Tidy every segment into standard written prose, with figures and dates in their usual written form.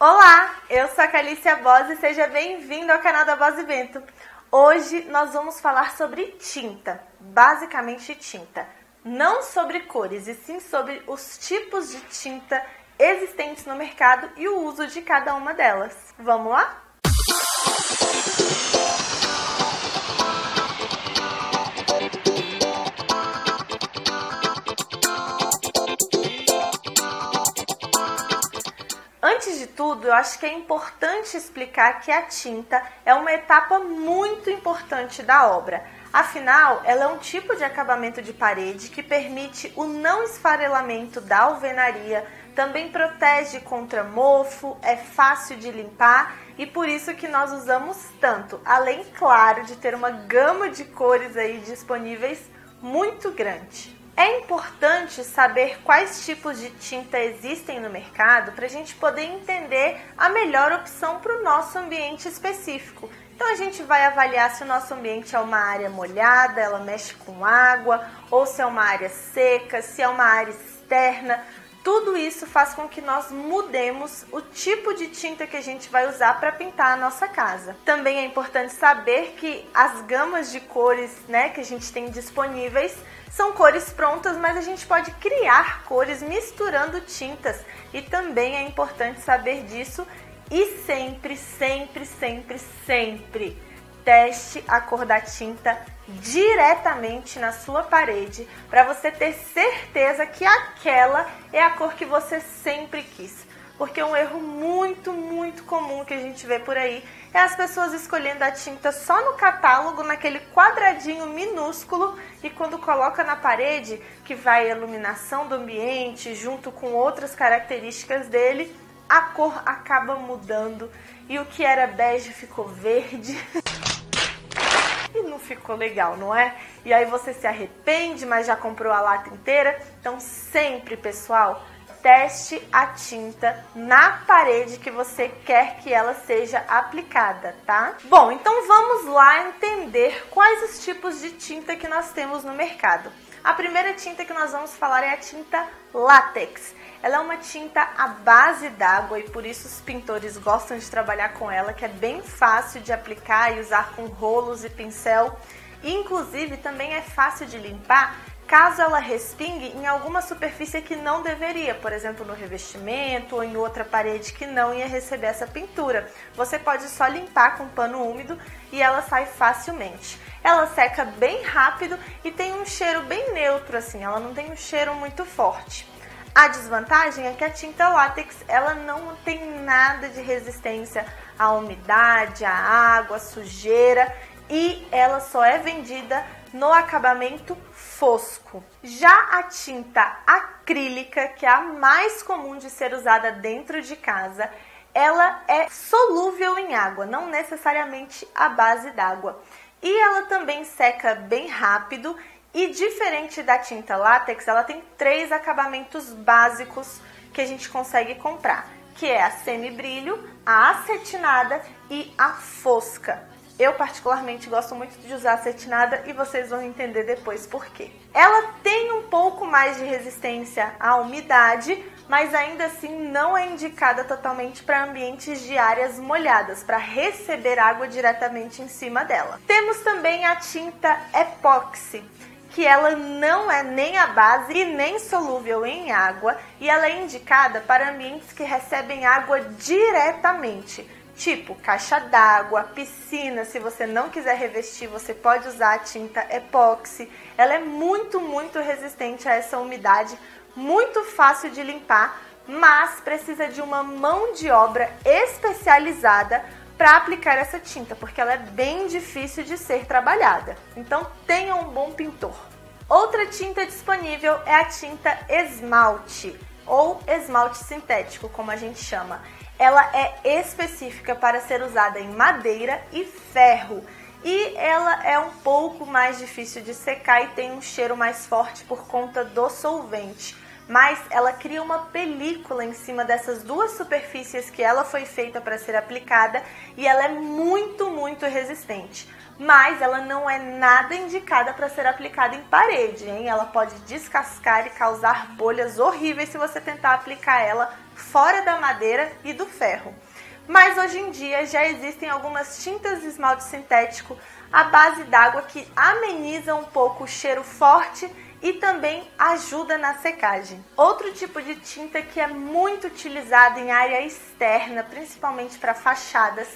Olá, eu sou a Calícia Boss e seja bem-vindo ao canal da Boss Bento. Hoje nós vamos falar sobre tinta, basicamente tinta. Não sobre cores, e sim sobre os tipos de tinta existentes no mercado e o uso de cada uma delas. Vamos lá? Antes de tudo, eu acho que é importante explicar que a tinta é uma etapa muito importante da obra. Afinal, ela é um tipo de acabamento de parede que permite o não esfarelamento da alvenaria, também protege contra mofo, é fácil de limpar e por isso que nós usamos tanto, além, claro, de ter uma gama de cores aí disponíveis muito grande. É importante saber quais tipos de tinta existem no mercado para a gente poder entender a melhor opção para o nosso ambiente específico. Então a gente vai avaliar se o nosso ambiente é uma área molhada, ela mexe com água, ou se é uma área seca, se é uma área externa. Tudo isso faz com que nós mudemos o tipo de tinta que a gente vai usar para pintar a nossa casa. Também é importante saber que as gamas de cores, que a gente tem disponíveis são cores prontas, mas a gente pode criar cores misturando tintas. E também é importante saber disso e sempre teste a cor da tinta diretamente na sua parede para você ter certeza que aquela é a cor que você sempre quis. Porque um erro muito comum que a gente vê por aí é as pessoas escolhendo a tinta só no catálogo, naquele quadradinho minúsculo, e quando coloca na parede, que vai a iluminação do ambiente junto com outras características dele, a cor acaba mudando e o que era bege ficou verde. E não ficou legal, não é? E aí você se arrepende, mas já comprou a lata inteira. Então sempre, pessoal, teste a tinta na parede que você quer que ela seja aplicada, tá? Bom, então vamos lá entender quais os tipos de tinta que nós temos no mercado. A primeira tinta que nós vamos falar é a tinta látex. Ela é uma tinta à base d'água e por isso os pintores gostam de trabalhar com ela, que é bem fácil de aplicar e usar com rolos e pincel. E, inclusive, também é fácil de limpar caso ela respingue em alguma superfície que não deveria, por exemplo, no revestimento ou em outra parede que não ia receber essa pintura. Você pode só limpar com pano úmido e ela sai facilmente. Ela seca bem rápido e tem um cheiro bem neutro, assim, ela não tem um cheiro muito forte. A desvantagem é que a tinta látex ela não tem nada de resistência à umidade, à água, à sujeira e ela só é vendida no acabamento fosco. Já a tinta acrílica, que é a mais comum de ser usada dentro de casa, ela é solúvel em água, não necessariamente à base d'água. E ela também seca bem rápido. E diferente da tinta látex, ela tem 3 acabamentos básicos que a gente consegue comprar, que é a semibrilho, a acetinada e a fosca. Eu particularmente gosto muito de usar a acetinada e vocês vão entender depois por quê. Ela tem um pouco mais de resistência à umidade, mas ainda assim não é indicada totalmente para ambientes de áreas molhadas, para receber água diretamente em cima dela. Temos também a tinta epóxi, que ela não é nem a base e nem solúvel em água e ela é indicada para ambientes que recebem água diretamente, tipo caixa d'água, piscina. Se você não quiser revestir, você pode usar a tinta epóxi. Ela é muito resistente a essa umidade, muito fácil de limpar, mas precisa de uma mão de obra especializada para aplicar essa tinta, porque ela é bem difícil de ser trabalhada. Então tenha um bom pintor. Outra tinta disponível é a tinta esmalte, ou esmalte sintético, como a gente chama. Ela é específica para ser usada em madeira e ferro. E ela é um pouco mais difícil de secar e tem um cheiro mais forte por conta do solvente. mas ela cria uma película em cima dessas duas superfícies que ela foi feita para ser aplicada e ela é muito, muito resistente. Mas ela não é nada indicada para ser aplicada em parede, hein? Ela pode descascar e causar bolhas horríveis se você tentar aplicar ela fora da madeira e do ferro. Mas hoje em dia já existem algumas tintas de esmalte sintético à base d'água que amenizam um pouco o cheiro forte e também ajuda na secagem. Outro tipo de tinta que é muito utilizado em área externa, principalmente para fachadas,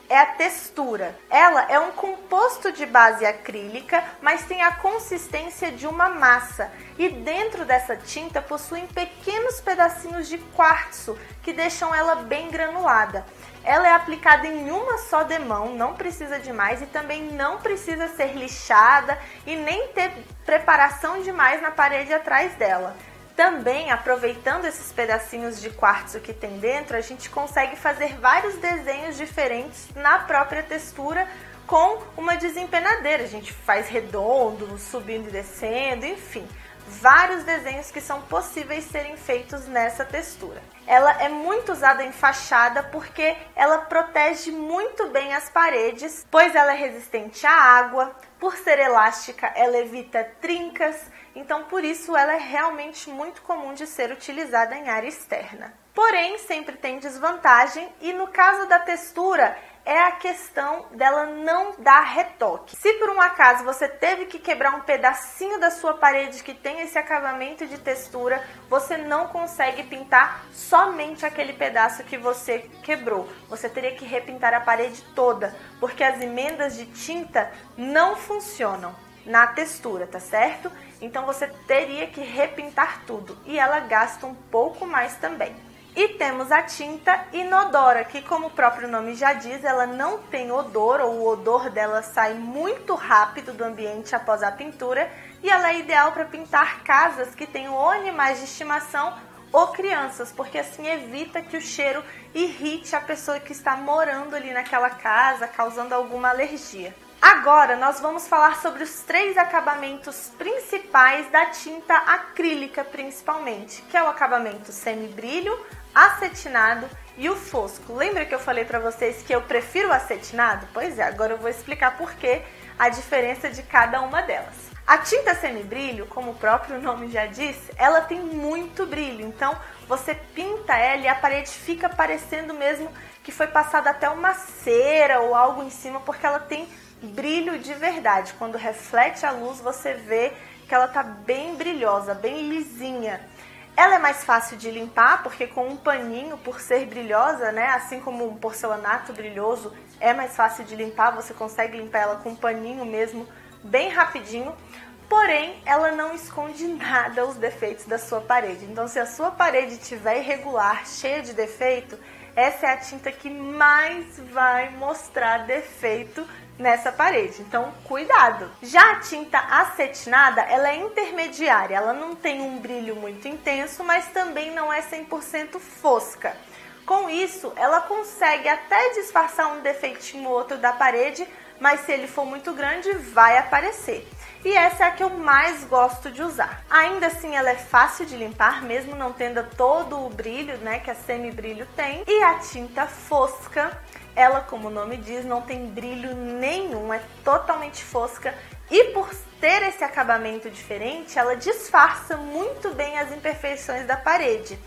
é a textura. Ela é um composto de base acrílica, mas tem a consistência de uma massa. E dentro dessa tinta possuem pequenos pedacinhos de quartzo que deixam ela bem granulada. Ela é aplicada em uma só demão, não precisa de mais e também não precisa ser lixada e nem ter preparação demais na parede atrás dela. Também, aproveitando esses pedacinhos de quartzo que tem dentro, a gente consegue fazer vários desenhos diferentes na própria textura com uma desempenadeira. A gente faz redondo, subindo e descendo, enfim, vários desenhos que são possíveis serem feitos nessa textura. Ela é muito usada em fachada porque ela protege muito bem as paredes, pois ela é resistente à água, por ser elástica, ela evita trincas, então por isso ela é realmente muito comum de ser utilizada em área externa. Porém, sempre tem desvantagem e no caso da textura, é a questão dela não dar retoque. Se por um acaso você teve que quebrar um pedacinho da sua parede que tem esse acabamento de textura, você não consegue pintar somente aquele pedaço que você quebrou. Você teria que repintar a parede toda, porque as emendas de tinta não funcionam na textura, tá certo? Então você teria que repintar tudo e ela gasta um pouco mais também. E temos a tinta inodora, que como o próprio nome já diz, ela não tem odor, ou o odor dela sai muito rápido do ambiente após a pintura, e ela é ideal para pintar casas que tenham ou animais de estimação ou crianças, porque assim evita que o cheiro irrite a pessoa que está morando ali naquela casa, causando alguma alergia. Agora nós vamos falar sobre os 3 acabamentos principais da tinta acrílica principalmente, que é o acabamento semibrilho, acetinado e o fosco. Lembra que eu falei para vocês que eu prefiro o acetinado? Pois é, agora eu vou explicar por que a diferença de cada uma delas. A tinta semibrilho, como o próprio nome já diz, ela tem muito brilho, então você pinta ela e a parede fica parecendo mesmo que foi passada até uma cera ou algo em cima, porque ela tem brilho de verdade. Quando reflete a luz, você vê que ela tá bem brilhosa, bem lisinha. Ela é mais fácil de limpar, porque com um paninho, por ser brilhosa, né, assim como um porcelanato brilhoso, é mais fácil de limpar, você consegue limpar ela com um paninho mesmo, bem rapidinho. Porém, ela não esconde nada os defeitos da sua parede. Então, se a sua parede estiver irregular, cheia de defeito, essa é a tinta que mais vai mostrar defeito nessa parede, então cuidado. Já a tinta acetinada, ela é intermediária, ela não tem um brilho muito intenso, mas também não é 100% fosca. Com isso, ela consegue até disfarçar um defeitinho ou outro da parede, mas se ele for muito grande, vai aparecer. E essa é a que eu mais gosto de usar. Ainda assim, ela é fácil de limpar, mesmo não tendo todo o brilho, né, que a semibrilho tem. E a tinta fosca, ela, como o nome diz, não tem brilho nenhum, é totalmente fosca. E por ter esse acabamento diferente, ela disfarça muito bem as imperfeições da parede.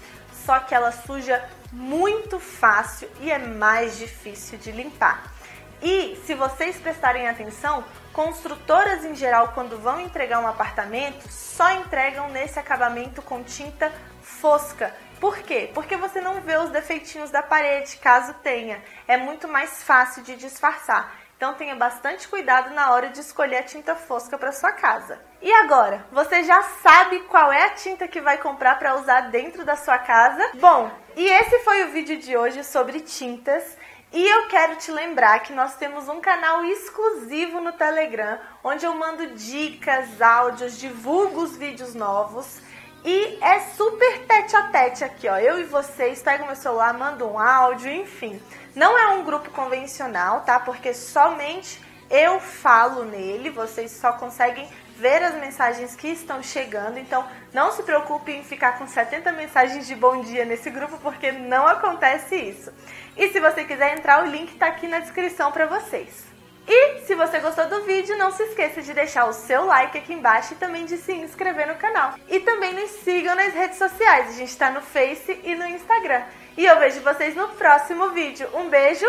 Só que ela suja muito fácil e é mais difícil de limpar. E se vocês prestarem atenção, construtoras em geral, quando vão entregar um apartamento, só entregam nesse acabamento com tinta fosca. Por quê? Porque você não vê os defeitinhos da parede, caso tenha. É muito mais fácil de disfarçar. Então tenha bastante cuidado na hora de escolher a tinta fosca para sua casa. E agora, você já sabe qual é a tinta que vai comprar para usar dentro da sua casa? Bom, e esse foi o vídeo de hoje sobre tintas. E eu quero te lembrar que nós temos um canal exclusivo no Telegram, onde eu mando dicas, áudios, divulgo os vídeos novos. E é super tete a tete aqui, ó. Eu e vocês pegam meu celular, mandam um áudio, enfim. Não é um grupo convencional, tá? Porque somente eu falo nele, vocês só conseguem ver as mensagens que estão chegando, então não se preocupe em ficar com 70 mensagens de bom dia nesse grupo, porque não acontece isso. E se você quiser entrar, o link está aqui na descrição para vocês. E se você gostou do vídeo, não se esqueça de deixar o seu like aqui embaixo e também de se inscrever no canal. E também nos sigam nas redes sociais, a gente está no Face e no Instagram. E eu vejo vocês no próximo vídeo. Um beijo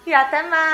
e até mais!